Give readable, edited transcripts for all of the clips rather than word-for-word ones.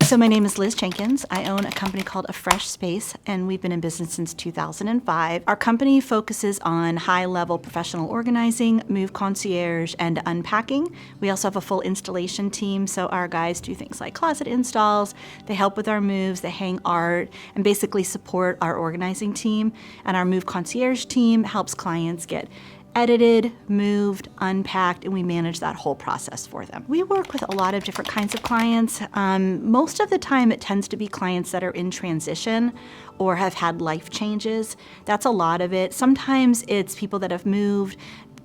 So my name is Liz Jenkins. I own a company called A Fresh Space, and we've been in business since 2005. Our company focuses on high-level professional organizing, move concierge, and unpacking. We also have a full installation team, so our guys do things like closet installs, they help with our moves, they hang art, and basically support our organizing team. And our move concierge team helps clients get edited, moved, unpacked, and we manage that whole process for them. We work with a lot of different kinds of clients. Most of the time it tends to be clients that are in transition or have had life changes. That's a lot of it. Sometimes it's people that have moved.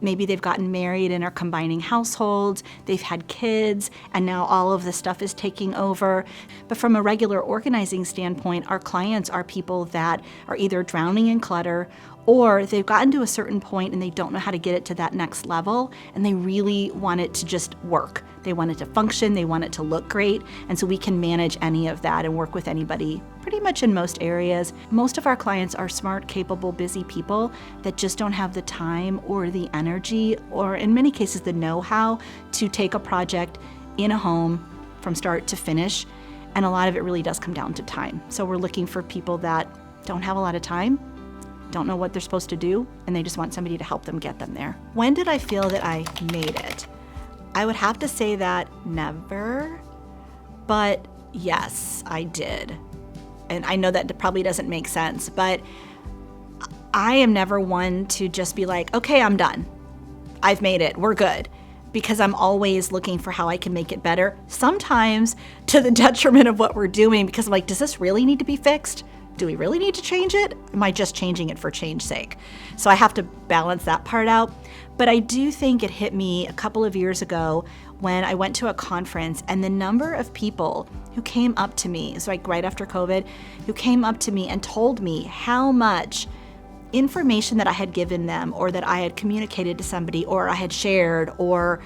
Maybe they've gotten married and are combining households, they've had kids, and now all of this stuff is taking over. But from a regular organizing standpoint, our clients are people that are either drowning in clutter or they've gotten to a certain point and they don't know how to get it to that next level, and they really want it to just work. They want it to function, they want it to look great, and so we can manage any of that and work with anybody pretty much in most areas. Most of our clients are smart, capable, busy people that just don't have the time or the energy, or in many cases the know-how, to take a project in a home from start to finish, and a lot of it really does come down to time. So we're looking for people that don't have a lot of time, don't know what they're supposed to do, and they just want somebody to help them get them there. When did I feel that I made it? I would have to say that never, but yes, I did. And I know that probably doesn't make sense, but I am never one to just be like, okay, I'm done. I've made it, we're good. Because I'm always looking for how I can make it better, sometimes to the detriment of what we're doing, because I'm like, does this really need to be fixed? Do we really need to change it? Am I just changing it for change's sake? So I have to balance that part out. But I do think it hit me a couple of years ago when I went to a conference, and the number of people who came up to me, it's like right after COVID, who came up to me and told me how much information that I had given them, or that I had communicated to somebody, or I had shared, or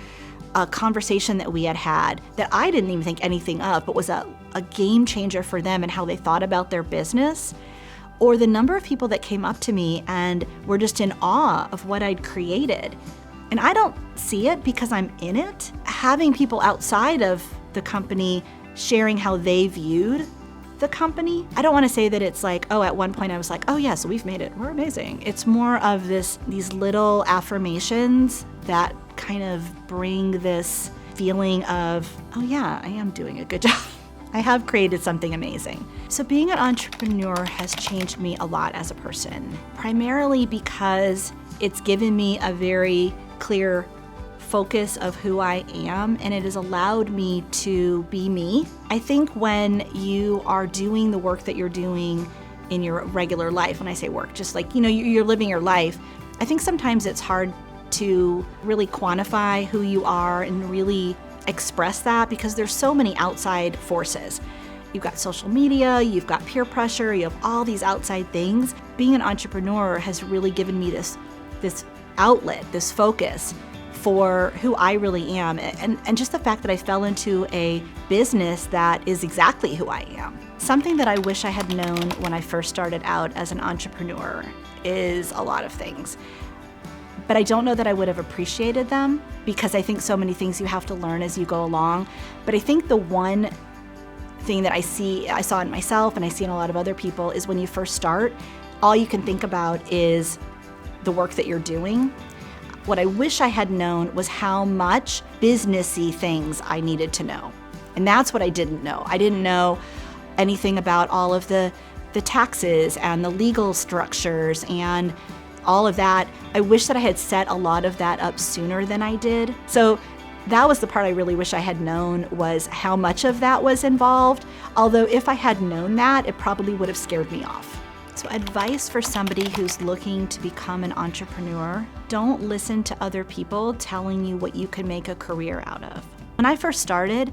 a conversation that we had had that I didn't even think anything of, but was a game changer for them and how they thought about their business. Or the number of people that came up to me and were just in awe of what I'd created. And I don't see it because I'm in it. Having people outside of the company sharing how they viewed the company, I don't want to say that it's like, oh, at one point I was like, oh yeah, so we've made it, we're amazing. It's more of these little affirmations that kind of bring this feeling of, oh yeah, I am doing a good job. I have created something amazing. So being an entrepreneur has changed me a lot as a person, primarily because it's given me a very clear focus of who I am, and it has allowed me to be me. I think when you are doing the work that you're doing in your regular life, when I say work, just like, you're living your life, I think sometimes it's hard to really quantify who you are and really express that, because there's so many outside forces. You've got social media, you've got peer pressure, you have all these outside things. Being an entrepreneur has really given me this outlet, this focus for who I really am, and just the fact that I fell into a business that is exactly who I am. Something that I wish I had known when I first started out as an entrepreneur is a lot of things. But I don't know that I would have appreciated them, because I think so many things you have to learn as you go along. But I think the one thing that I saw in myself and I see in a lot of other people is when you first start, all you can think about is the work that you're doing. What I wish I had known was how much businessy things I needed to know. And that's what I didn't know. I didn't know anything about all of the taxes and the legal structures and all of that. I wish that I had set a lot of that up sooner than I did. So that was the part I really wish I had known, was how much of that was involved. Although if I had known that, it probably would have scared me off. So advice for somebody who's looking to become an entrepreneur: don't listen to other people telling you what you can make a career out of. When I first started,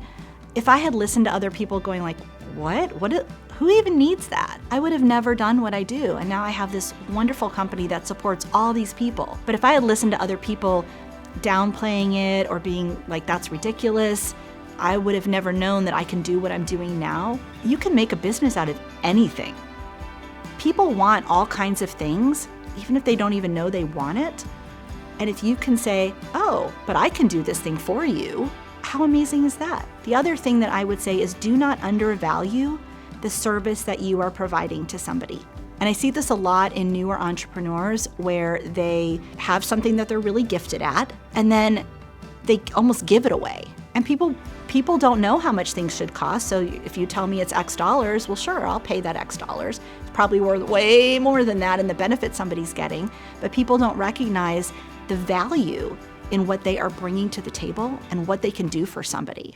if I had listened to other people going like, who even needs that? I would have never done what I do. And now I have this wonderful company that supports all these people. But if I had listened to other people downplaying it or being like, that's ridiculous, I would have never known that I can do what I'm doing now. You can make a business out of anything. People want all kinds of things, even if they don't even know they want it. And if you can say, oh, but I can do this thing for you, How amazing is that? The other thing that I would say is do not undervalue the service that you are providing to somebody. And I see this a lot in newer entrepreneurs where they have something that they're really gifted at, and then they almost give it away. And people don't know how much things should cost, so if you tell me it's X dollars, well sure, I'll pay that X dollars. It's probably worth way more than that in the benefit somebody's getting, but people don't recognize the value in what they are bringing to the table and what they can do for somebody.